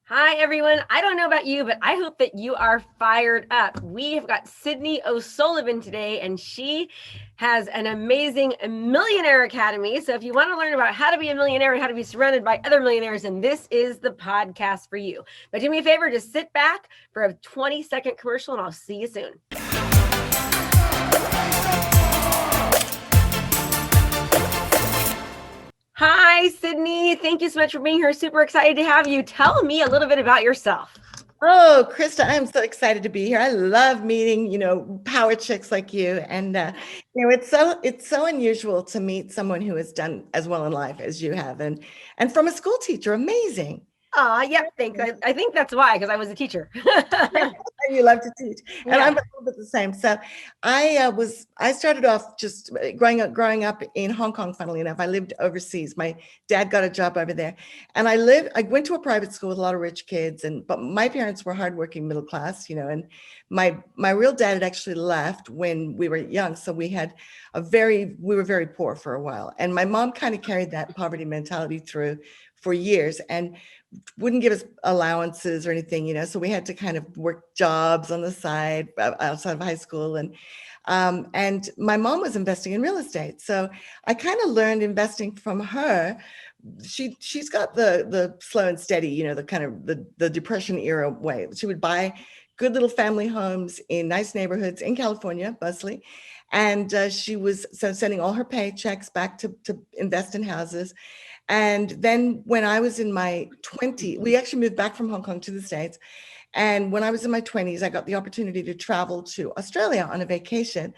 Hi, everyone. I don't know about you, but I hope that you are fired up. We have got Cydney O'Sullivan today, and she has an amazing Millionaire Academy. So if you want to learn about how to be a millionaire and how to be surrounded by other millionaires, then this is the podcast for you. But do me a favor, just sit back for a 20-second commercial, and I'll see you soon. Hi, Cydney. Thank you so much for being here. Super excited to have you. Tell me a little bit about yourself. Oh, Krista, I'm so excited to be here. I love meeting, power chicks like you. And it's so unusual to meet someone who has done as well in life as you have. And from a school teacher, amazing. Yep, thanks. I think that's why, because I was a teacher. You love to teach, and Yeah. I'm a little bit the same. So I started off just growing up in Hong Kong. Funnily enough, I lived overseas. My dad got a job over there, and I went to a private school with a lot of rich kids, but my parents were hardworking middle class, and my real dad had actually left when we were young, so we were very poor for a while, and my mom kind of carried that poverty mentality through for years, and wouldn't give us allowances or anything, so we had to kind of work jobs on the side outside of high school. And my mom was investing in real estate. So I kind of learned investing from her. She's got the slow and steady, the kind of the Depression era way. She would buy good little family homes in nice neighborhoods in California, mostly. And she was sending all her paychecks back to invest in houses. And then when I was in my 20s, we actually moved back from Hong Kong to the States. And when I was in my 20s, I got the opportunity to travel to Australia on a vacation.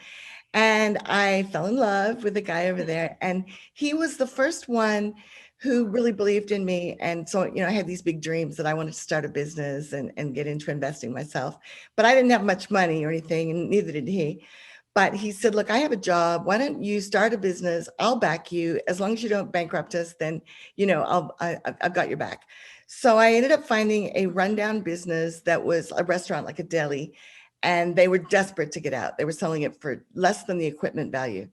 And I fell in love with a guy over there. And he was the first one who really believed in me. And so, I had these big dreams that I wanted to start a business and get into investing myself. But I didn't have much money or anything, and neither did he. But he said, look, I have a job. Why don't you start a business? I'll back you. As long as you don't bankrupt us, then, I've got your back. So I ended up finding a rundown business that was a restaurant, like a deli, and they were desperate to get out. They were selling it for less than the equipment value.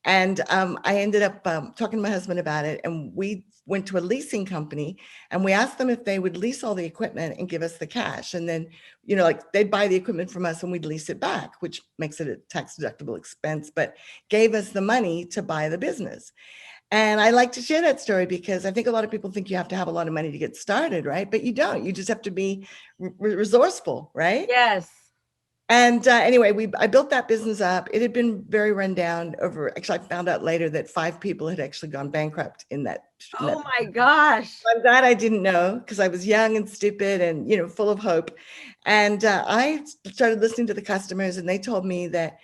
And I ended up talking to my husband about it, and we went to a leasing company, and we asked them if they would lease all the equipment and give us the cash. And then, like, they'd buy the equipment from us and we'd lease it back, which makes it a tax deductible expense, but gave us the money to buy the business. And I like to share that story because I think a lot of people think you have to have a lot of money to get started, right? But you don't. You just have to be resourceful, right? Yes. And anyway, I built that business up. It had been very run down over. Actually, I found out later that 5 people had actually gone bankrupt in that. Oh my gosh. I'm glad I didn't know, because I was young and stupid and full of hope. And I started listening to the customers, and they told me that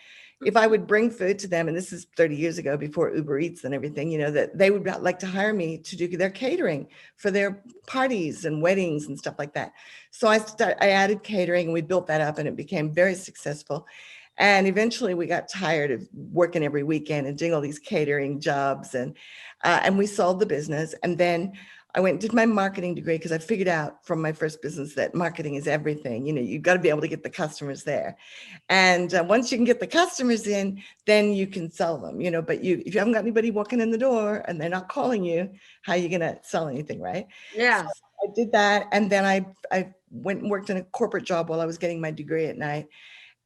if I would bring food to them, and this is 30 years ago, before Uber Eats and everything, that they would like to hire me to do their catering for their parties and weddings and stuff like that. So I added catering, and we built that up, and it became very successful. And eventually we got tired of working every weekend and doing all these catering jobs, and we sold the business. And then I went and did my marketing degree, because I figured out from my first business that marketing is everything. You've got to be able to get the customers there. And once you can get the customers in, then you can sell them, but if you haven't got anybody walking in the door and they're not calling you, how are you going to sell anything, right? Yeah. So I did that. And then I went and worked in a corporate job while I was getting my degree at night.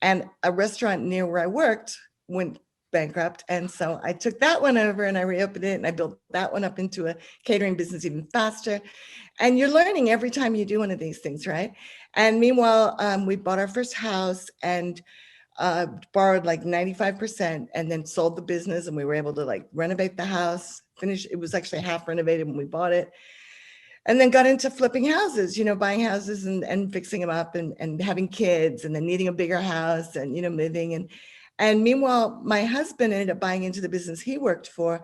And a restaurant near where I worked went bankrupt. And so I took that one over and I reopened it, and I built that one up into a catering business even faster. And you're learning every time you do one of these things, right? And meanwhile, we bought our first house and borrowed like 95%, and then sold the business, and we were able to like renovate the house, finish. It was actually half renovated when we bought it. And then got into flipping houses, buying houses and fixing them up, and having kids, and then needing a bigger house, and, moving. And meanwhile, my husband ended up buying into the business he worked for.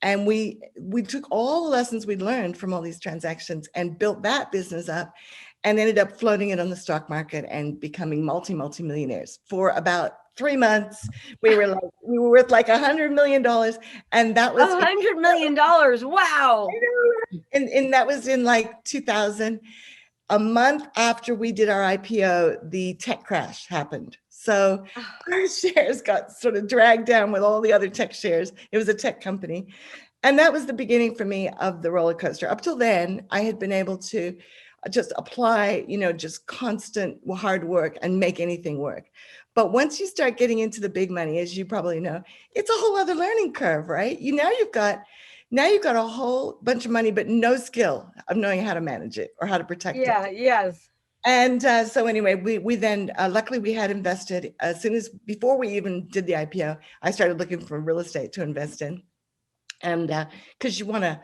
And we took all the lessons we'd learned from all these transactions and built that business up, and ended up floating it on the stock market and becoming multi-millionaires. For about 3 months, we were worth like $100 million. And that was $100 million. Wow. and that was in like 2000. A month after we did our IPO, the tech crash happened. So our shares got sort of dragged down with all the other tech shares. It was a tech company. And that was the beginning for me of the roller coaster. Up till then, I had been able to just apply, just constant hard work and make anything work. But once you start getting into the big money, as you probably know, it's a whole other learning curve, right? Now you've got a whole bunch of money, but no skill of knowing how to manage it or how to protect it. Yeah. Yes. And so anyway, we then, luckily we had invested before we even did the IPO, I started looking for real estate to invest in. And because you want to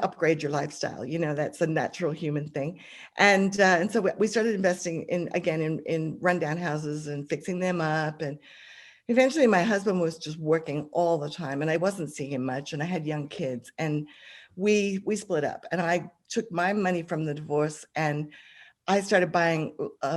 upgrade your lifestyle, that's a natural human thing. And so we started investing in rundown houses and fixing them up. And eventually my husband was just working all the time and I wasn't seeing him much, and I had young kids, and we split up, and I took my money from the divorce and I started buying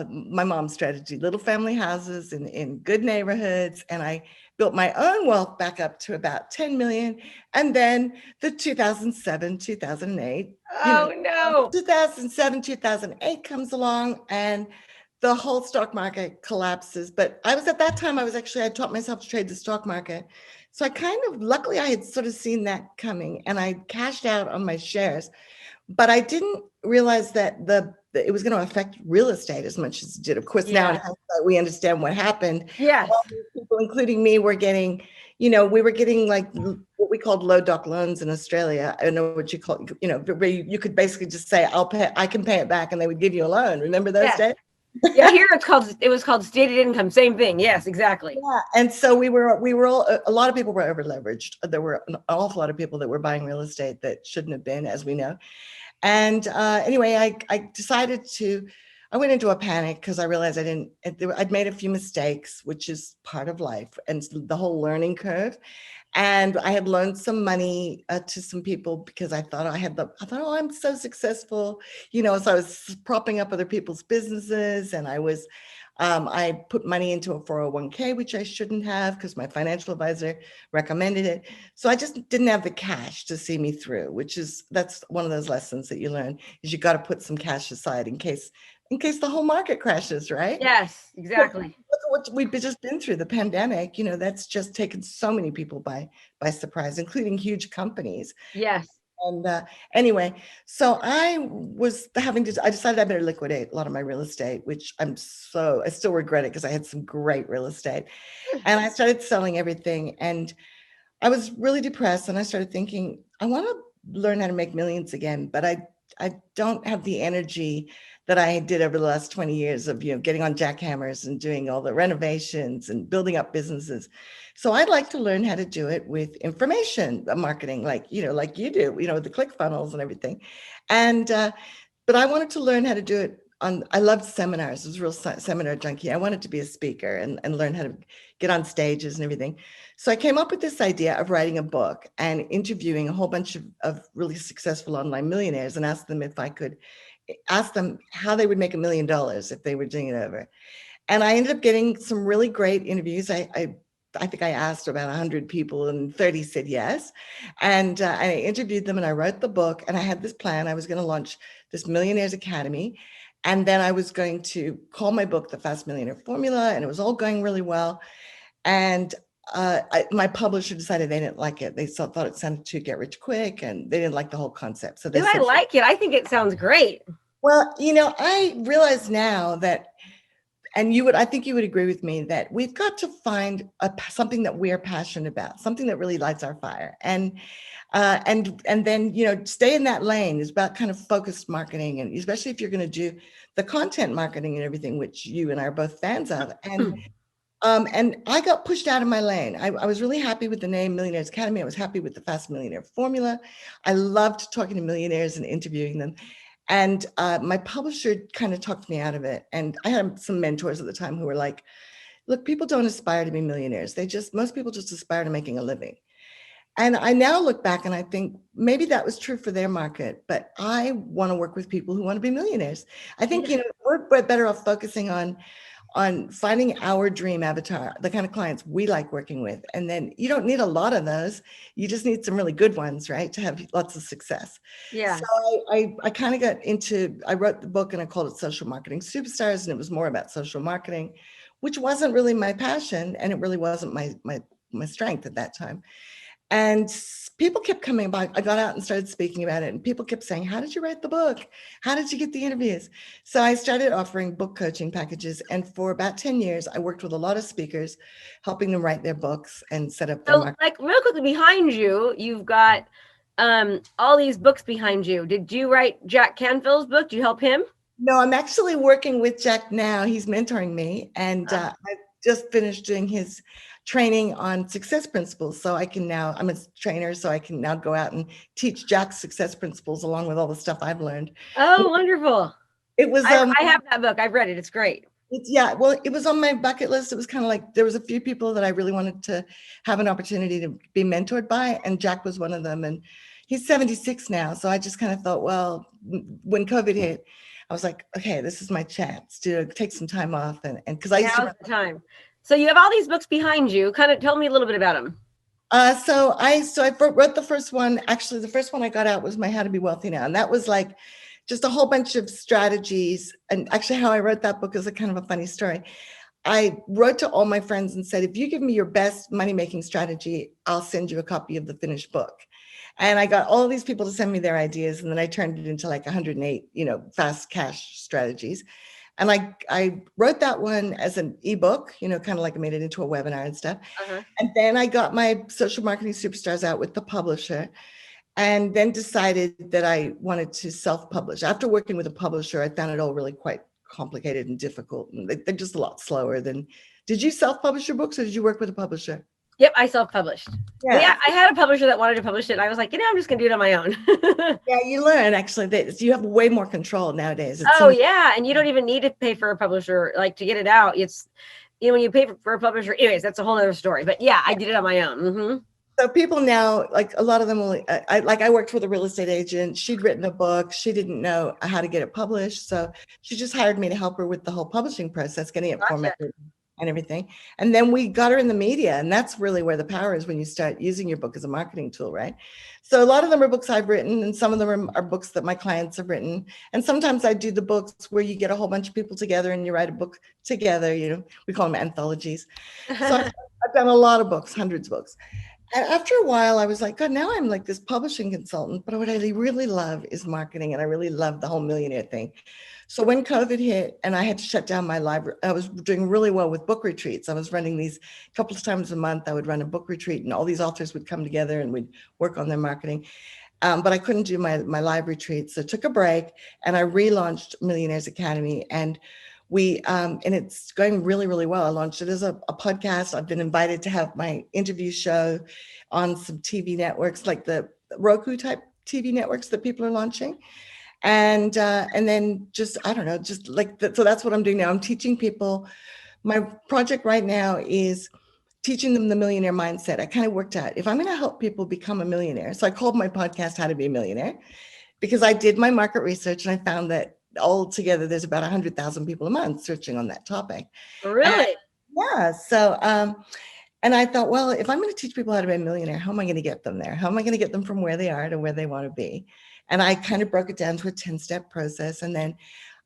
my mom's strategy, little family houses in good neighborhoods. And I built my own wealth back up to about 10 million. And then the 2007, 2008, Oh, no. 2007, 2008 comes along and the whole stock market collapses. But at that time, I taught myself to trade the stock market. So luckily I had sort of seen that coming, and I cashed out on my shares. But I didn't realize that it was going to affect real estate as much as it did. Of course, now in hindsight, we understand what happened. Yes. All these people, including me, were getting, we were getting like what we called low doc loans in Australia. I don't know what you call, where you could basically just say, I can pay it back, and they would give you a loan. Remember those days? Yeah, here it was called stated income. Same thing. Yes, exactly. Yeah, and so we were all, a lot of people were over leveraged. There were an awful lot of people that were buying real estate that shouldn't have been, as we know. And anyway, I went into a panic because I realized I'd made a few mistakes, which is part of life and the whole learning curve. And I had loaned some money to some people because I thought, oh, I'm so successful, so I was propping up other people's businesses, and I put money into a 401k, which I shouldn't have because my financial advisor recommended it. So I just didn't have the cash to see me through, that's one of those lessons that you learn, is you got to put some cash aside in case the whole market crashes, right? Yes, exactly. Look at what we've just been through, the pandemic, that's just taken so many people by surprise, including huge companies. Yes. And anyway, so I decided I better liquidate a lot of my real estate, which I still regret it because I had some great real estate. And I started selling everything, and I was really depressed, and I started thinking, I want to learn how to make millions again, but I don't have the energy that I did over the last 20 years of, getting on jackhammers and doing all the renovations and building up businesses. So I'd like to learn how to do it with information marketing, like you do, the ClickFunnels and everything. And, but I wanted to learn how to do it I loved seminars. I was a real seminar junkie. I wanted to be a speaker and learn how to get on stages and everything. So I came up with this idea of writing a book and interviewing a whole bunch of really successful online millionaires and ask them how they would make $1 million if they were doing it over. And I ended up getting some really great interviews. I think I asked about 100 people and 30 said yes. And I interviewed them and I wrote the book, and I had this plan. I was going to launch this Millionaires Academy. And then I was going to call my book The Fast Millionaire Formula, and it was all going really well. And my publisher decided they didn't like it. They thought it sounded too get rich quick, and they didn't like the whole concept. So I like it. I think it sounds great. Well, I realize now that, and I think you would agree with me, that we've got to find something that we're passionate about, something that really lights our fire. And then, stay in that lane. Is about kind of focused marketing, and especially if you're going to do the content marketing and everything, which you and I are both fans of. And I got pushed out of my lane. I was really happy with the name Millionaires Academy. I was happy with the Fast Millionaire Formula. I loved talking to millionaires and interviewing them. And my publisher kind of talked me out of it. And I had some mentors at the time who were like, look, people don't aspire to be millionaires. Most people just aspire to making a living. And I now look back and I think maybe that was true for their market, but I want to work with people who want to be millionaires. I think, we're better off focusing on finding our dream avatar, the kind of clients we like working with. And then you don't need a lot of those. You just need some really good ones, right? To have lots of success. Yeah. So I kind of I wrote the book and I called it Social Marketing Superstars. And it was more about social marketing, which wasn't really my passion. And it really wasn't my strength at that time. And people kept coming by. I got out and started speaking about it, and people kept saying, how did you write the book? How did you get the interviews? So I started offering book coaching packages. And for about 10 years, I worked with a lot of speakers, helping them write their books and set up their So, market. like, real quickly, behind you, you've got all these books behind you. Did you write Jack Canfield's book? Do you help him? No, I'm actually working with Jack now. He's mentoring me, and I just finished doing his training on success principles. So I can now, I'm a trainer, so I can now go out and teach Jack's success principles along with all the stuff I've learned. Oh, wonderful. It was, I have that book. I've read it. It's great. yeah, well, it was on my bucket list. It was kind of like, there was a few people that I really wanted to have an opportunity to be mentored by, and Jack was one of them. And he's 76 now. So I just kind of thought, well, when COVID hit, I was like, okay, this is my chance to take some time off. And because I used to Now's the time. So you have all these books behind you. Kind of tell me a little bit about them. So I wrote the first one. Actually, the first one I got out was my How to Be Wealthy Now. And that was like just a whole bunch of strategies. And actually how I wrote that book is a kind of a funny story. I wrote to all my friends and said, if you give me your best money-making strategy, I'll send you a copy of the finished book. And I got all these people to send me their ideas. And then I turned it into like 108, fast cash strategies. And I wrote that one as an ebook, kind of like I made it into a webinar and stuff. And then I got my Social Marketing Superstars out with the publisher, and then decided that I wanted to self-publish. After working with a publisher, I found it all really quite complicated and difficult. And they're just a lot slower than, did you self-publish your books or did you work with a publisher? Yep, I self-published. Yeah, I had a publisher that wanted to publish it. And I was like, I'm just going to do it on my own. Yeah, you learn actually that you have way more control nowadays. Yeah. And you don't even need to pay for a publisher, like to get it out. It's, when you pay for a publisher, anyways, that's a whole other story. But yeah, I did it on my own. Mm-hmm. So people now, like a lot of them will, I worked with a real estate agent. She'd written a book. She didn't know how to get it published. So she just hired me to help her with the whole publishing process, getting it formatted and everything. And then we got her in the media. And that's really where the power is when you start using your book as a marketing tool, right? So a lot of them are books I've written, and some of them are books that my clients have written. And sometimes I do the books where you get a whole bunch of people together and you write a book together. We call them anthologies. So I've done a lot of books, hundreds of books. And after a while, I was like, God, now I'm like this publishing consultant, but what I really love is marketing. And I really love the whole millionaire thing. So when COVID hit and I had to shut down my library, I was doing really well with book retreats. I was running these a couple of times a month. I would run a book retreat and all these authors would come together and we'd work on their marketing. But I couldn't do my live retreats. So I took a break and I relaunched Millionaires Academy. And and it's going really, really well. I launched it as a podcast. I've been invited to have my interview show on some TV networks, like the Roku type TV networks that people are launching. And then just, I don't know, just like that. So that's what I'm doing now. I'm teaching people. My project right now is teaching them the millionaire mindset. I kind of worked out if I'm going to help people become a millionaire. So I called my podcast How to Be a Millionaire, because I did my market research and I found that altogether there's about 100,000 people a month searching on that topic. Really? Yeah. So, and I thought, well, if I'm going to teach people how to be a millionaire, how am I going to get them there? How am I going to get them from where they are to where they want to be? And I kind of broke it down to a 10-step process. And then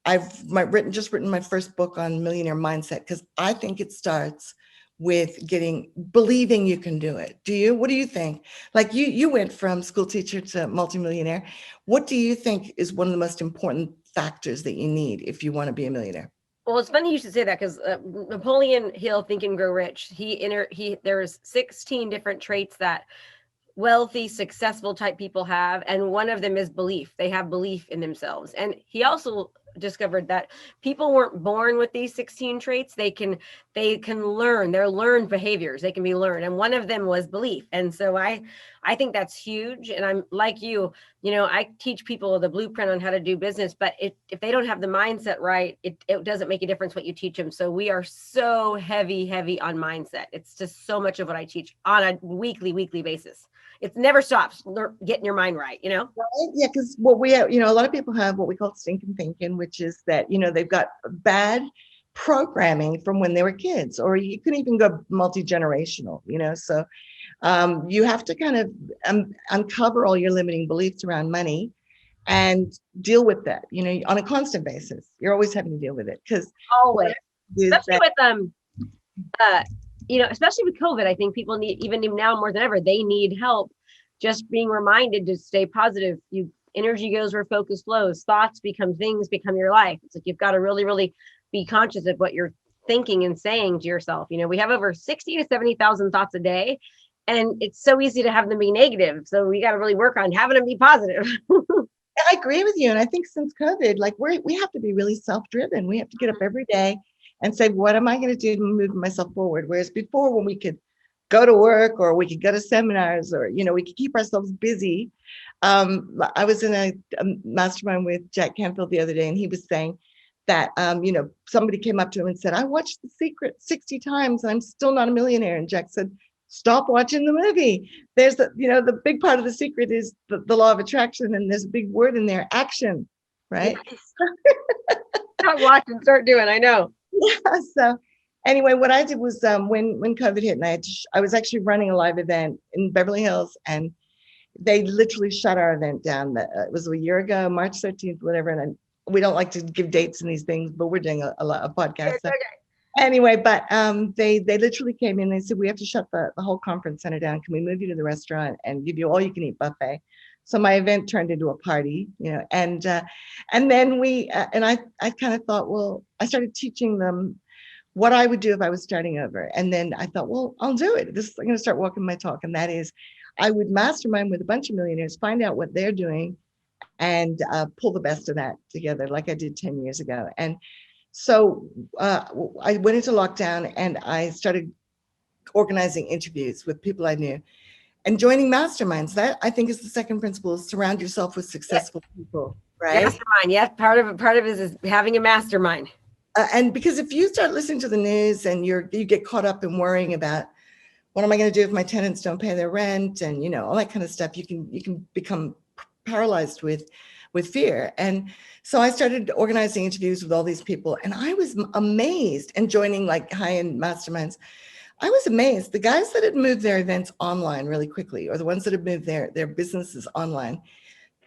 I've written my first book on millionaire mindset, because I think it starts with believing you can do it. What do you think? Like you went from school teacher to multimillionaire. What do you think is one of the most important factors that you need if you want to be a millionaire? Well, it's funny you should say that, because Napoleon Hill, Think and Grow Rich, there's 16 different traits that wealthy, successful type people have. And one of them is belief. They have belief in themselves. And he also discovered that people weren't born with these 16 traits. They can learn. They're learned behaviors. They can be learned. And one of them was belief. And so I think that's huge. And I'm like you, I teach people the blueprint on how to do business, but if they don't have the mindset right, it doesn't make a difference what you teach them. So we are so heavy on mindset. It's just so much of what I teach on a weekly basis. It never stops getting your mind right, Right? Yeah, because what we have, a lot of people have what we call stinking thinking, which is that, they've got bad programming from when they were kids, or you can even go multi-generational, so you have to kind of uncover all your limiting beliefs around money and deal with that, on a constant basis. You're always having to deal with it, because always, especially with especially with COVID, I think people need, even now more than ever, they need help just being reminded to stay positive. Energy goes where focus flows. Thoughts become things, become your life. It's like you've got to really, really be conscious of what you're thinking and saying to yourself. We have over 60 to 70,000 thoughts a day, and it's so easy to have them be negative. So we got to really work on having them be positive. I agree with you. And I think since COVID, like we have to be really self-driven. We have to get up every day and say, what am I going to do to move myself forward? Whereas before, when we could go to work or we could go to seminars or, we could keep ourselves busy. I was in a mastermind with Jack Canfield the other day, and he was saying that, somebody came up to him and said, I watched The Secret 60 times and I'm still not a millionaire. And Jack said, stop watching the movie. There's the big part of The Secret is the law of attraction. And there's a big word in there, action, right? Yes. Start watching, start doing, I know. Yeah. So anyway, what I did was when COVID hit, and I was actually running a live event in Beverly Hills, and they literally shut our event down. It was a year ago, March 13th, whatever. And we don't like to give dates and these things, but we're doing a podcast. So. Okay. Anyway, but they literally came in. They said, we have to shut the whole conference center down. Can we move you to the restaurant and give you all you can eat buffet? So my event turned into a party, and then I kind of thought, well, I started teaching them what I would do if I was starting over. And then I thought, well, I'll do it. I'm going to start walking my talk. And that is, I would mastermind with a bunch of millionaires, find out what they're doing, and pull the best of that together, like I did 10 years ago. And so I went into lockdown and I started organizing interviews with people I knew and joining masterminds. That I think is the second principle: is surround yourself with successful people, right? Mastermind. Yes. Part of it is having a mastermind. And because if you start listening to the news and you get caught up in worrying about what am I going to do if my tenants don't pay their rent and all that kind of stuff, you can become paralyzed with fear. And so I started organizing interviews with all these people, and I was amazed, and joining like high-end masterminds. I was amazed. The guys that had moved their events online really quickly, or the ones that had moved their businesses online,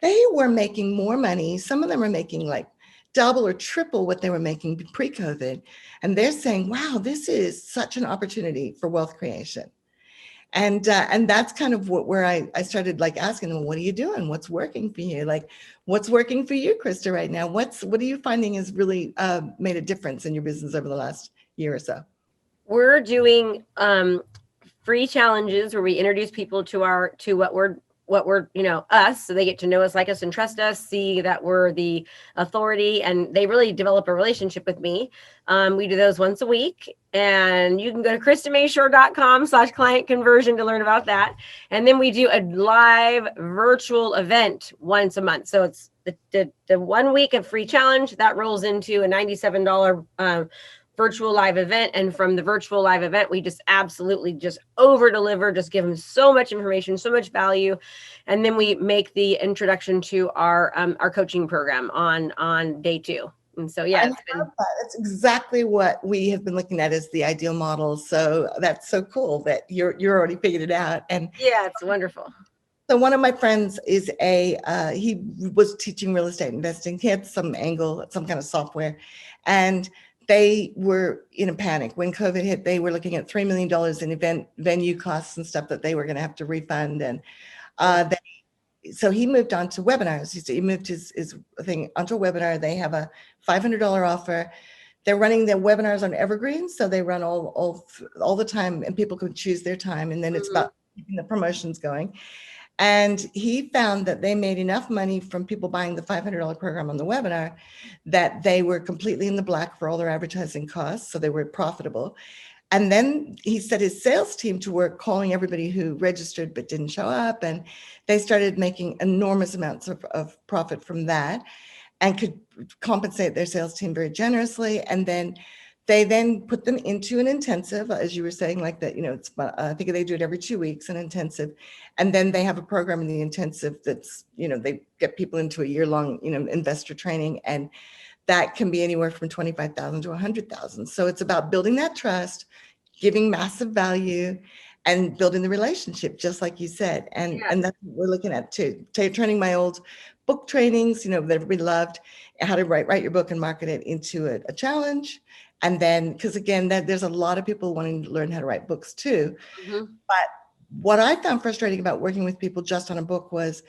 they were making more money. Some of them are making like double or triple what they were making pre-COVID. And they're saying, wow, this is such an opportunity for wealth creation. And that's kind of where I started like asking them, what are you doing? What's working for you? Like, what's working for you, Krista, right now? What are you finding has really made a difference in your business over the last year or so? We're doing free challenges where we introduce people to what we're us, so they get to know us, like us, and trust us, see that we're the authority, and they really develop a relationship with me. We do those once a week, and you can go to KristaMashore.com/client conversion to learn about that. And then we do a live virtual event once a month. So it's the 1 week of free challenge that rolls into a $97 virtual live event. And from the virtual live event, we just absolutely just over deliver, just give them so much information, so much value. And then we make the introduction to our coaching program on day 2. And so, yeah, that's exactly what we have been looking at as the ideal model. So that's so cool that you're already figured it out. And yeah, it's wonderful. So one of my friends is he was teaching real estate investing. He had some kind of software, and they were in a panic when COVID hit. They were looking at $3 million in venue costs and stuff that they were going to have to refund. And so he moved on to webinars. He moved his thing onto a webinar. They have a $500 offer. They're running their webinars on Evergreen, so they run all the time, and people can choose their time. And then it's about keeping the promotions going. And he found that they made enough money from people buying the $500 program on the webinar that they were completely in the black for all their advertising costs. So they were profitable. And then he set his sales team to work calling everybody who registered but didn't show up. And they started making enormous amounts of profit from that and could compensate their sales team very generously. And then they put them into an intensive, as you were saying, like that, it's, I think they do it every 2 weeks, an intensive. And then they have a program in the intensive that's, they get people into a year-long, investor training. And that can be anywhere from $25,000 to $100,000. So it's about building that trust, giving massive value, and building the relationship, just like you said. And that's what we're looking at too. Turning my old book trainings, that everybody loved, how to write your book and market it into a challenge. And then, because again, there's a lot of people wanting to learn how to write books too. Mm-hmm. But what I found frustrating about working with people just on a book was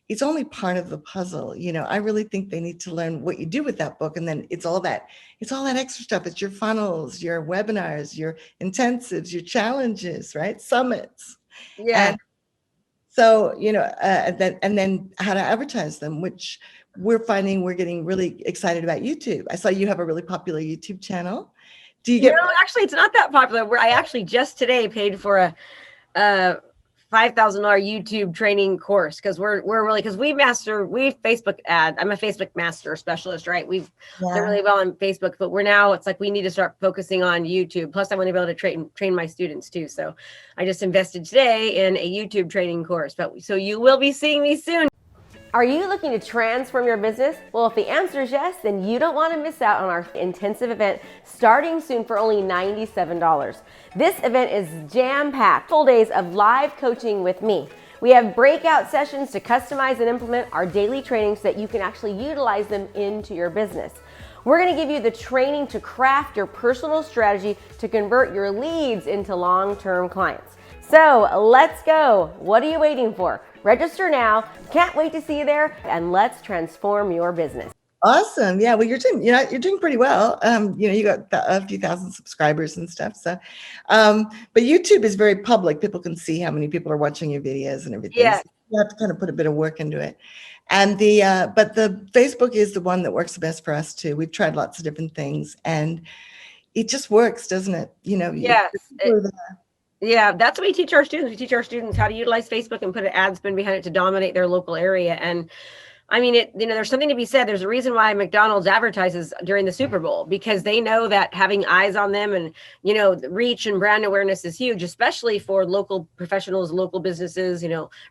it's only part of the puzzle. I really think they need to learn what you do with that book. And then it's all that extra stuff. It's your funnels, your webinars, your intensives, your challenges, right? Summits. Yeah. And so, and then how to advertise them, which we're finding we're getting really excited about YouTube. I saw you have a really popular YouTube channel. Do you get? No, actually, it's not that popular. I actually just today paid for a $5,000 YouTube training course because we're really, because we Facebook ad. I'm a Facebook master specialist, right? We've done really well on Facebook, but it's like we need to start focusing on YouTube. Plus, I want to be able to train my students too. So I just invested today in a YouTube training course. So you will be seeing me soon. Are you looking to transform your business? Well, if the answer is yes, then you don't want to miss out on our intensive event starting soon for only $97. This event is jam-packed, full days of live coaching with me. We have breakout sessions to customize and implement our daily trainings so that you can actually utilize them into your business. We're going to give you the training to craft your personal strategy to convert your leads into long-term clients. So let's go. What are you waiting for? Register now. Can't wait to see you there, and let's transform your business. Awesome. Yeah. Well, you're doing pretty well. You got a few thousand subscribers and stuff. So, but YouTube is very public. People can see how many people are watching your videos and everything. Yeah. So you have to kind of put a bit of work into it. And but the Facebook is the one that works the best for us too. We've tried lots of different things, and it just works, doesn't it? Yes. Yeah, that's what we teach our students. We teach our students how to utilize Facebook and put an ad spin behind it to dominate their local area. And I mean, there's something to be said. There's a reason why McDonald's advertises during the Super Bowl, because they know that having eyes on them and, reach and brand awareness is huge, especially for local professionals, local businesses,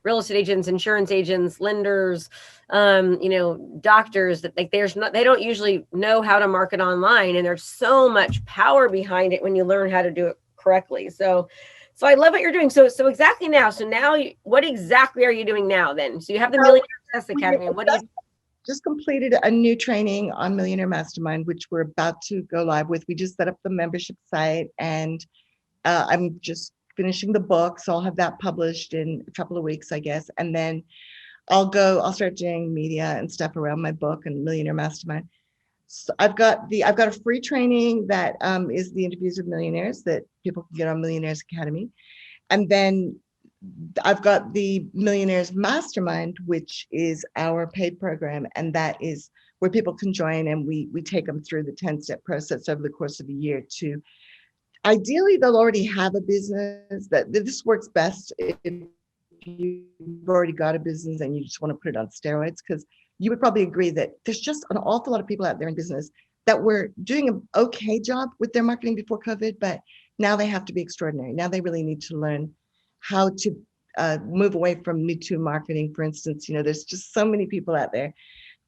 real estate agents, insurance agents, lenders, doctors, that they don't usually know how to market online. And there's so much power behind it when you learn how to do it correctly. So I love what you're doing. So exactly now. So now, what exactly are you doing now then? So you have the Millionaire Academy. What do you? Just completed a new training on Millionaire Mastermind, which we're about to go live with. We just set up the membership site, and I'm just finishing the book. So I'll have that published in a couple of weeks, I guess. And then I'll start doing media and stuff around my book and Millionaire Mastermind. So I've got a free training that is the interviews with millionaires that people can get on Millionaires Academy. And then I've got the Millionaires Mastermind, which is our paid program. And that is where people can join, and we take them through the 10-step process over the course of a year to, ideally, they'll already have a business. That this works best if you've already got a business and you just want to put it on steroids, because you would probably agree that there's just an awful lot of people out there in business that were doing an okay job with their marketing before COVID, but now they have to be extraordinary. Now they really need to learn how to move away from Me Too marketing, for instance. There's just so many people out there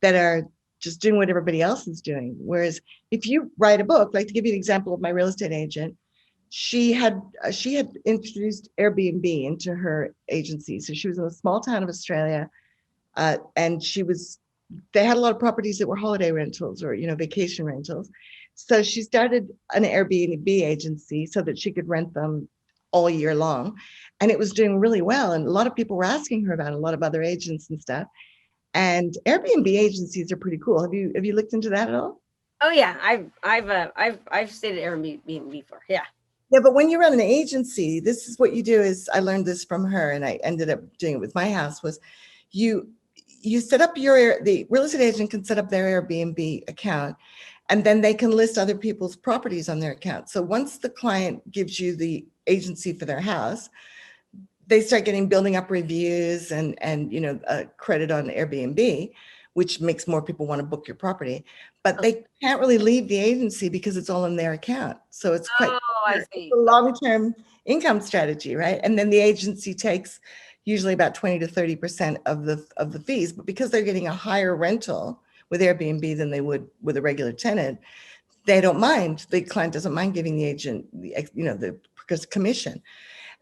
that are just doing what everybody else is doing. Whereas if you write a book, like to give you an example of my real estate agent, she had introduced Airbnb into her agency. So she was in a small town of Australia, and they had a lot of properties that were holiday rentals or, vacation rentals. So she started an Airbnb agency so that she could rent them all year long. And it was doing really well. And a lot of people were asking her about it, a lot of other agents and stuff. And Airbnb agencies are pretty cool. Have you looked into that at all? Oh yeah, I've stayed at Airbnb before. Yeah. Yeah, but when you run an agency, this is what you do. Is I learned this from her, and I ended up doing it with my house. Was you set up the real estate agent can set up their Airbnb account, and then they can list other people's properties on their account. So once the client gives you the agency for their house, they start building up reviews and credit on Airbnb, which makes more people want to book your property. But they can't really leave the agency because it's all in their account. So it's it's a long-term income strategy, right? And then the agency takes usually about 20 to 30% of the fees, but because they're getting a higher rental with Airbnb than they would with a regular tenant, they don't mind. The client doesn't mind giving the agent the commission.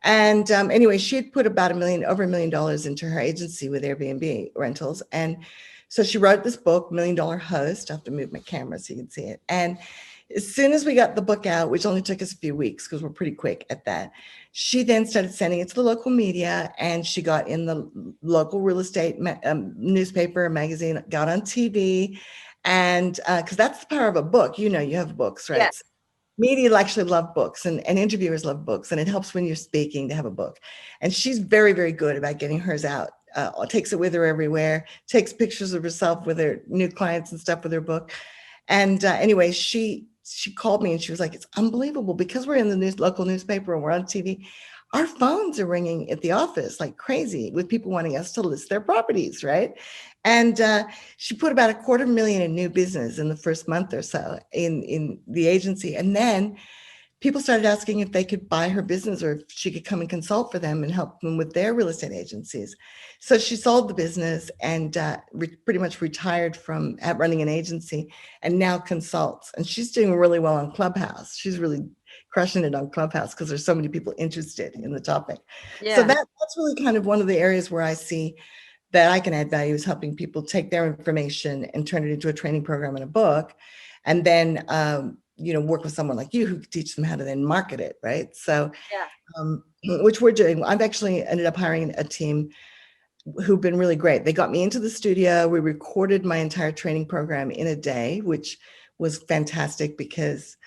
And anyway, she had put about over $1 million into her agency with Airbnb rentals, and So she wrote this book, Million Dollar Host. I have to move my camera so you can see it. And as soon as we got the book out, which only took us a few weeks because we're pretty quick at that, she then started sending it to the local media, and she got in the local real estate newspaper, magazine, got on TV. And because that's the power of a book, you have books, right? Yes. Media actually love books, and interviewers love books, and it helps when you're speaking to have a book. And she's very, very good about getting hers out. Takes it with her everywhere, takes pictures of herself with her new clients and stuff with her book. And anyway, she called me and she was like, it's unbelievable, because we're in the local newspaper and we're on TV. Our phones are ringing at the office like crazy with people wanting us to list their properties, right? And she put about $250,000 in new business in the first month or so in the agency. And then people started asking if they could buy her business or if she could come and consult for them and help them with their real estate agencies. So she sold the business and pretty much retired from running an agency, and now consults. And she's doing really well on Clubhouse. She's really crushing it on Clubhouse because there's so many people interested in the topic. Yeah. So that's really kind of one of the areas where I see that I can add value, is helping people take their information and turn it into a training program and a book. And then, work with someone like you who can teach them how to then market it, right? So, which we're doing. I've actually ended up hiring a team who've been really great. They got me into the studio. We recorded my entire training program in a day, which was fantastic because,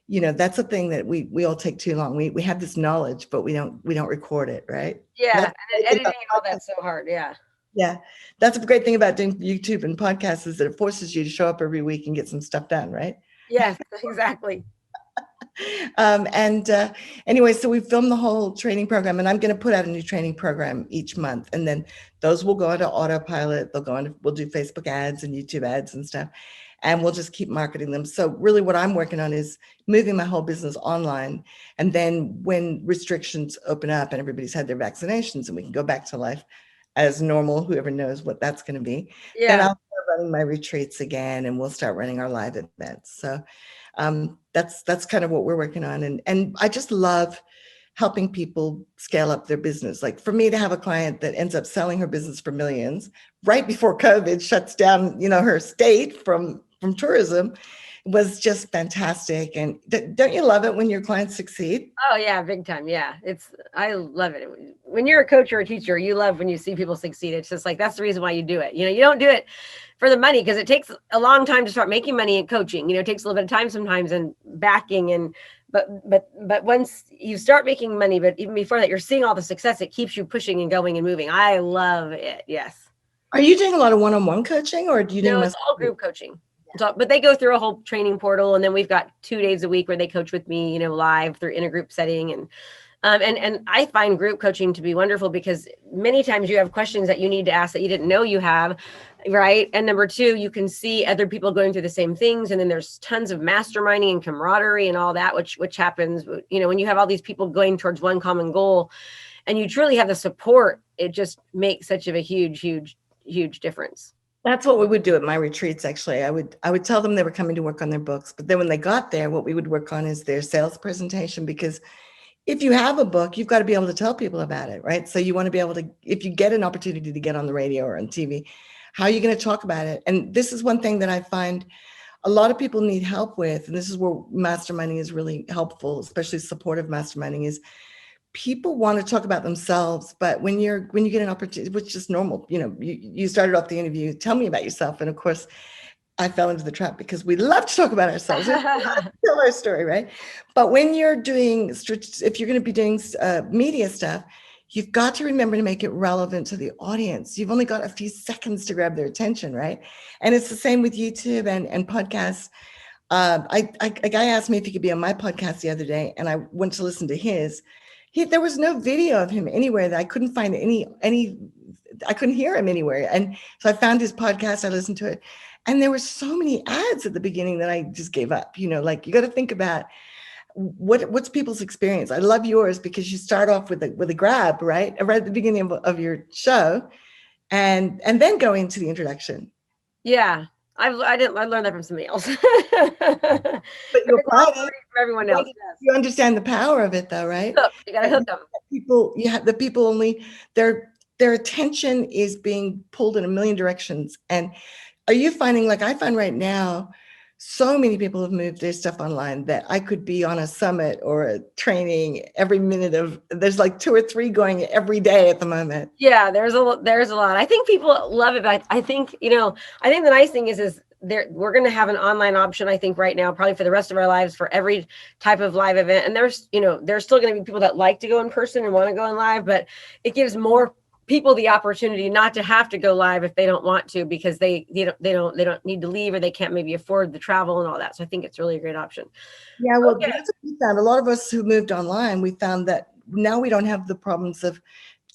that's a thing that we all take too long. We have this knowledge, but we don't record it, right? Yeah, and editing and all that's so hard. Yeah. Yeah, that's a great thing about doing YouTube and podcasts, is that it forces you to show up every week and get some stuff done, right? Yes, exactly. Anyway, so we filmed the whole training program, and I'm going to put out a new training program each month, and then those will go into autopilot. We'll do Facebook ads and YouTube ads and stuff, and we'll just keep marketing them. So really what I'm working on is moving my whole business online. And then when restrictions open up and everybody's had their vaccinations and we can go back to life as normal, whoever knows what that's going to be, then I'll start running my retreats again, and we'll start running our live events. So that's kind of what we're working on. And I just love helping people scale up their business. Like for me to have a client that ends up selling her business for millions right before COVID shuts down, her state from tourism, was just fantastic. And don't you love it when your clients succeed? Oh yeah, big time. Yeah, I love it. When you're a coach or a teacher, you love when you see people succeed. It's just like, that's the reason why you do it. You don't do it for the money, because it takes a long time to start making money in coaching. It takes a little bit of time sometimes, and backing, but once you start making money, but even before that, you're seeing all the success. It keeps you pushing and going and moving. I love it. Yes. Are you doing a lot of one-on-one coaching, or do you do? No, it's all group coaching. So, but they go through a whole training portal, and then we've got 2 days a week where they coach with me, live through in a group setting. And I find group coaching to be wonderful, because many times you have questions that you need to ask that you didn't know you have, right? And number two, you can see other people going through the same things. And then there's tons of masterminding and camaraderie and all that, which happens, when you have all these people going towards one common goal and you truly have the support, it just makes such a huge, huge, huge difference. That's what we would do at my retreats. Actually, I would tell them they were coming to work on their books, but then when they got there, what we would work on is their sales presentation, because if you have a book, you've got to be able to tell people about it, right? So you want to be able to, if you get an opportunity to get on the radio or on TV, how are you going to talk about it? And this is one thing that I find a lot of people need help with, and this is where masterminding is really helpful, especially supportive masterminding, is people want to talk about themselves, but when you get an opportunity, which is normal, you started off the interview, tell me about yourself. And of course, I fell into the trap because we love to talk about ourselves, tell our story, right? But when you're doing, if you're going to be doing media stuff, you've got to remember to make it relevant to the audience. You've only got a few seconds to grab their attention, right? And it's the same with YouTube and podcasts. A guy asked me if he could be on my podcast the other day, and I went to listen to his. There was no video of him anywhere that I couldn't find I couldn't hear him anywhere. And so I found his podcast, I listened to it, and there were so many ads at the beginning that I just gave up. Like you got to think about what's people's experience. I love yours because you start off with a grab, right at the beginning of your show, and then go into the introduction. Yeah. I learned that from somebody else. But you apply it for everyone else. You understand the power of it, though, right? You got to hook them. The people only they're their attention is being pulled in a million directions. And are you finding, like I find right now, so many people have moved their stuff online that I could be on a summit or a training every minute there's like 2 or 3 going every day at the moment. Yeah, there's a lot. I think people love it, but I think, I think the nice thing is we're going to have an online option, I think right now, probably for the rest of our lives, for every type of live event. And there's still going to be people that like to go in person and want to go in live, but it gives more people the opportunity not to have to go live if they don't want to, because they don't need to leave, or they can't maybe afford the travel and all that. So I think it's really a great option. Yeah, well, that's what we found. A lot of us who moved online, we found that now we don't have the problems of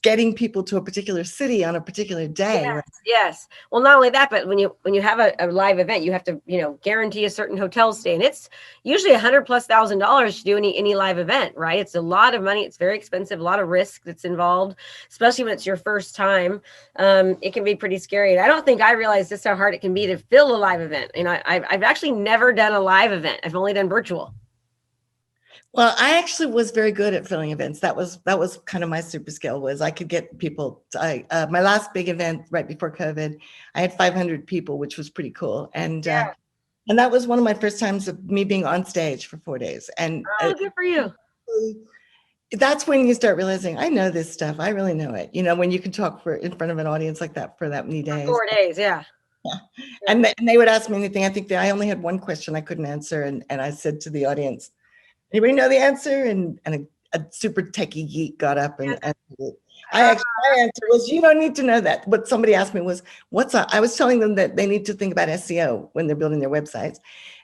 getting people to a particular city on a particular day. Yes, right? yes. Well, not only that, but when you have a live event, you have to, guarantee a certain hotel stay, and it's usually $100,000+ to do any live event, right? It's a lot of money. It's very expensive, a lot of risk that's involved, especially when it's your first time. It can be pretty scary. And I don't think I realized just how hard it can be to fill a live event. I've actually never done a live event. I've only done virtual. Well, I actually was very good at filling events. That was kind of my super skill, was I could get people. My last big event right before COVID, I had 500 people, which was pretty cool. And that was one of my first times of me being on stage for 4 days. And good for you. That's when you start realizing, I know this stuff. I really know it. When you can talk in front of an audience like that for that many days. 4 days, yeah. And they would ask me anything. I think that I only had one question I couldn't answer, and I said to the audience, anybody know the answer? And a super techie geek got up and answered it. My answer was, you don't need to know that. What somebody asked me was, I was telling them that they need to think about SEO when they're building their websites.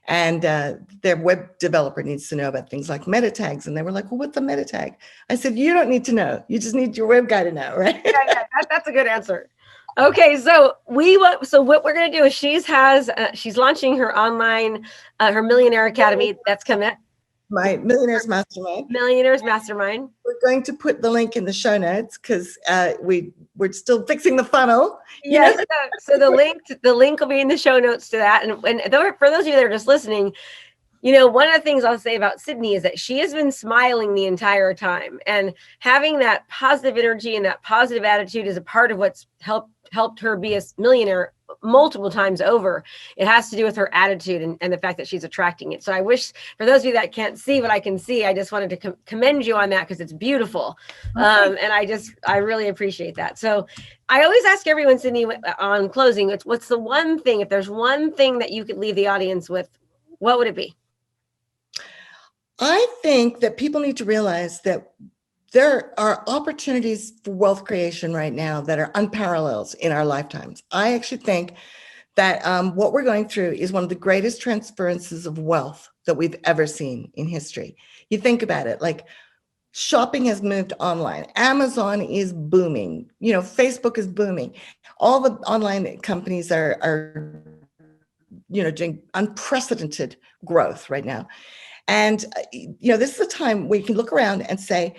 And their web developer needs to know about things like meta tags. And they were like, well, what's a meta tag? I said, you don't need to know. You just need your web guy to know, right? Yeah, that's a good answer. Okay, so what we're going to do is she's launching her online, her Millionaire Academy. That's coming. My Millionaires Mastermind. Millionaires Mastermind. We're going to put the link in the show notes because we're still fixing the funnel. Yes. So the link will be in the show notes to that. And for those of you that are just listening, one of the things I'll say about Cydney is that she has been smiling the entire time, and having that positive energy and that positive attitude is a part of what's helped her be a millionaire multiple times over. It has to do with her attitude and the fact that she's attracting it. So I wish, for those of you that can't see what I can see, I just wanted to commend you on that, because it's beautiful. And I really appreciate that. So I always ask everyone, Cydney, on closing, what's the one thing, if there's one thing that you could leave the audience with, what would it be? I think that people need to realize that there are opportunities for wealth creation right now that are unparalleled in our lifetimes. I actually think that what we're going through is one of the greatest transferences of wealth that we've ever seen in history. You think about it, like shopping has moved online. Amazon is booming. Facebook is booming. All the online companies are doing unprecedented growth right now. And, this is a time where you can look around and say,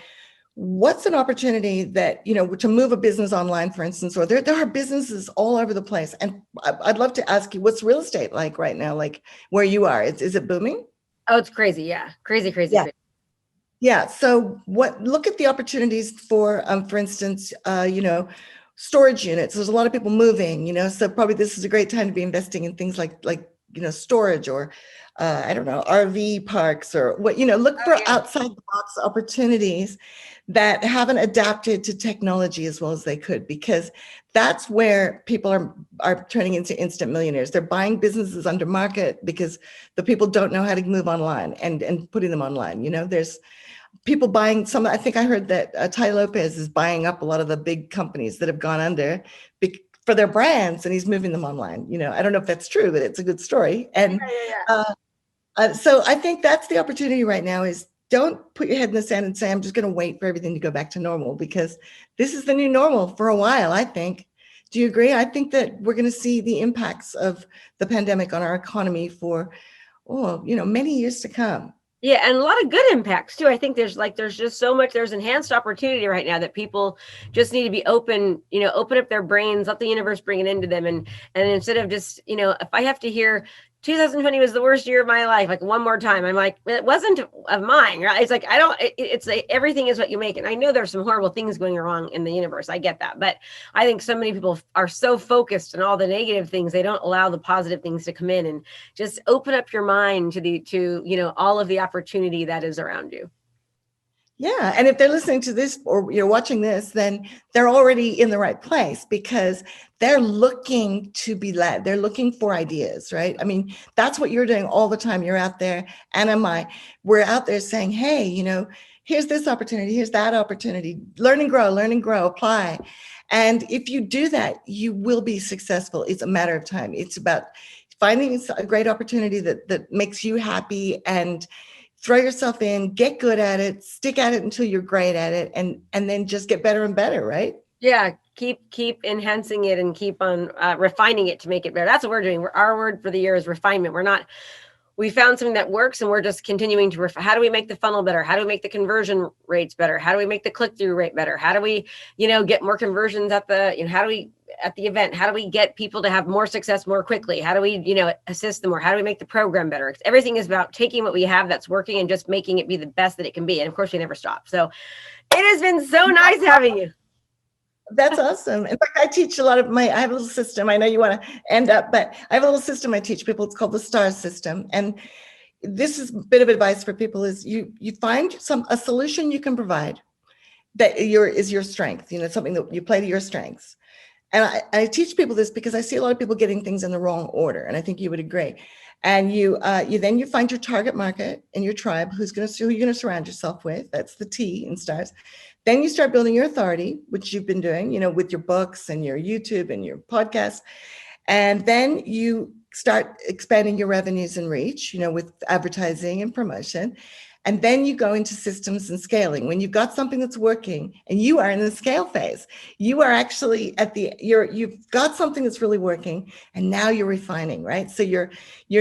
what's an opportunity that, to move a business online, for instance, or there are businesses all over the place. And I'd love to ask you, what's real estate like right now? Like where you are, is it booming? Oh, it's crazy. Yeah. Crazy. Yeah. Yeah. So look at the opportunities for instance, storage units. There's a lot of people moving, so probably this is a great time to be investing in things like storage, or I don't know, RV parks, or what, look for outside the box opportunities that haven't adapted to technology as well as they could, because that's where people are turning into instant millionaires. They're buying businesses under market because the people don't know how to move online and putting them online. There's people buying some. I think I heard that Tai Lopez is buying up a lot of the big companies that have gone under for their brands, and he's moving them online. I don't know if that's true, but it's a good story. And so I think that's the opportunity right now, is don't put your head in the sand and say, I'm just going to wait for everything to go back to normal, because this is the new normal for a while, I think. Do you agree? I think that we're going to see the impacts of the pandemic on our economy for, many years to come. Yeah, and a lot of good impacts too. I think there's just so much, there's enhanced opportunity right now that people just need to be open, open up their brains, let the universe bring it into them. And instead of just, if I have to hear 2020 was the worst year of my life. Like one more time. I'm like, it wasn't of mine, right? It's like, it's like, everything is what you make. And I know there's some horrible things going wrong in the universe. I get that. But I think so many people are so focused on all the negative things. They don't allow the positive things to come in, and just open up your mind to all of the opportunity that is around you. Yeah. And if they're listening to this or you're watching this, then they're already in the right place, because they're looking to be led. They're looking for ideas, right? I mean, that's what you're doing all the time. You're out there, and we're out there saying, hey, here's this opportunity, here's that opportunity, learn and grow, apply. And if you do that, you will be successful. It's a matter of time. It's about finding a great opportunity that makes you happy, and throw yourself in, get good at it, stick at it until you're great at it, and then just get better and better, right? Yeah, keep enhancing it and keep on refining it to make it better. That's what we're doing. Our word for the year is refinement. We found something that works, and we're just continuing to refine. How do we make the funnel better? How do we make the conversion rates better? How do we make the click-through rate better? How do we, get more conversions at the event? How do we get people to have more success more quickly? How do we, assist them, or how do we make the program better? Everything is about taking what we have that's working and just making it be the best that it can be. And of course, we never stop. So it has been so nice having you. That's awesome. In fact, I teach I have a little system. I know you want to end up, but I have a little system I teach people. It's called the STAR system. And this is a bit of advice for people: is you find a solution you can provide that is your strength, something that you play to your strengths. And I teach people this because I see a lot of people getting things in the wrong order. And I think you would agree. And you find your target market and your tribe, who you're going to surround yourself with. That's the T in STARS. Then you start building your authority, which you've been doing, with your books and your YouTube and your podcast. And then you start expanding your revenues and reach, with advertising and promotion. And then you go into systems and scaling. When you've got something that's working and you are in the scale phase, you are actually you've got something that's really working, and now you're refining, right? So you're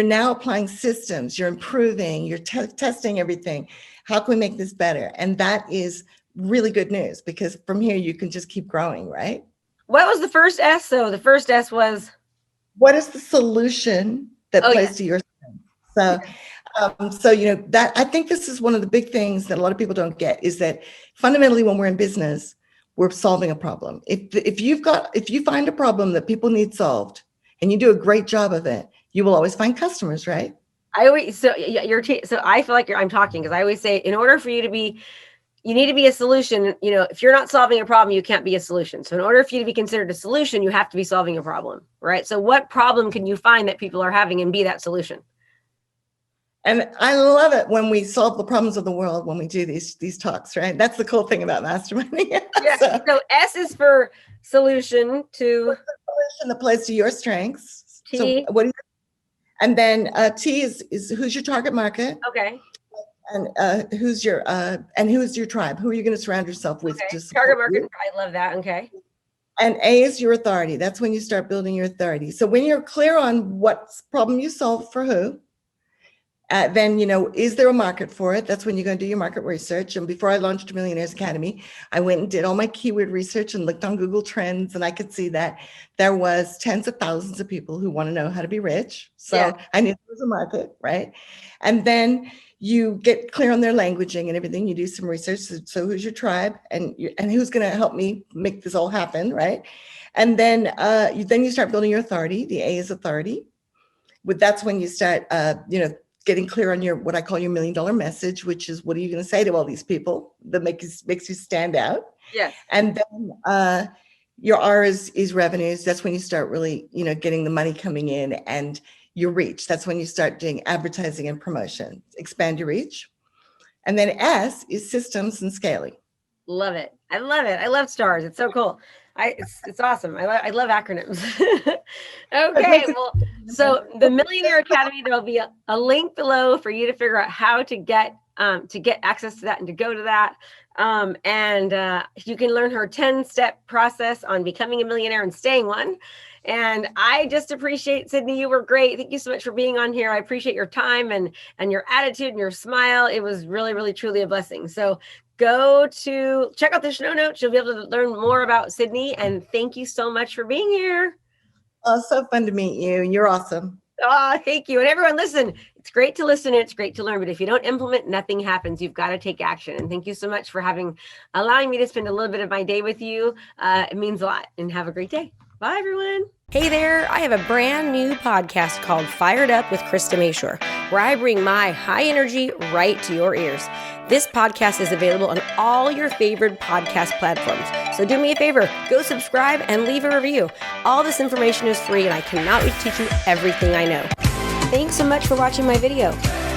now applying systems, you're improving, you're testing everything. How can we make this better? And that is really good news, because from here you can just keep growing, right? What was the first S? So the first S was, what is the solution that plays to your strength? That I think this is one of the big things that a lot of people don't get, is that fundamentally when we're in business, we're solving a problem. If you find a problem that people need solved and you do a great job of it, you will always find customers, right? So I feel like I'm talking, because I always say, in order for you to be, you need to be a solution. If you're not solving a problem, you can't be a solution. So in order for you to be considered a solution, you have to be solving a problem, right? So what problem can you find that people are having and be that solution? And I love it when we solve the problems of the world, when we do these talks, right? That's the cool thing about masterminding. Yeah. So S is for solution to. What's the solution that plays to your strengths? T. So what do you? And then T is who's your target market? Okay. And who's your tribe? Who are you going to surround yourself with? Okay. Target market. I love that. Okay. And A is your authority. That's when you start building your authority. So when you're clear on what problem you solve for who, then, is there a market for it? That's when you're going to do your market research. And before I launched Millionaires Academy, I went and did all my keyword research and looked on Google Trends, and I could see that there was tens of thousands of people who want to know how to be rich. So I knew there was a market, right? And then you get clear on their languaging and everything. You do some research. So who's your tribe, and who's going to help me make this all happen, right? And then you start building your authority. The A is authority. That's when you start, getting clear on what I call your $1 million message, which is, what are you going to say to all these people that makes you stand out? Yes. And then your R is revenues. That's when you start really, getting the money coming in, and your reach. That's when you start doing advertising and promotion, expand your reach. And then S is systems and scaling. Love it. I love it. I love stars. It's so cool. It's awesome. I love acronyms. Okay. Well, so the Millionaire Academy, there'll be a link below for you to figure out how to get access to that and to go to that. And you can learn her 10-step process on becoming a millionaire and staying one. And I just appreciate, Cydney, you were great. Thank you so much for being on here. I appreciate your time and your attitude and your smile. It was really, really, truly a blessing. So go to check out the show notes. You'll be able to learn more about Cydney. And thank you so much for being here. Oh, so fun to meet you. You're awesome. Oh, thank you. And everyone, listen, it's great to listen and it's great to learn, but if you don't implement, nothing happens. You've got to take action. And thank you so much for allowing me to spend a little bit of my day with you. It means a lot, and have a great day. Bye, everyone. Hey there, I have a brand new podcast called Fired Up with Krista Mashore, where I bring my high energy right to your ears. This podcast is available on all your favorite podcast platforms. So do me a favor, go subscribe and leave a review. All this information is free, and I cannot wait to teach you everything I know. Thanks so much for watching my video.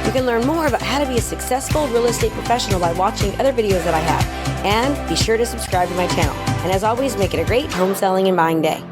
You can learn more about how to be a successful real estate professional by watching other videos that I have. And be sure to subscribe to my channel. And as always, make it a great home selling and buying day.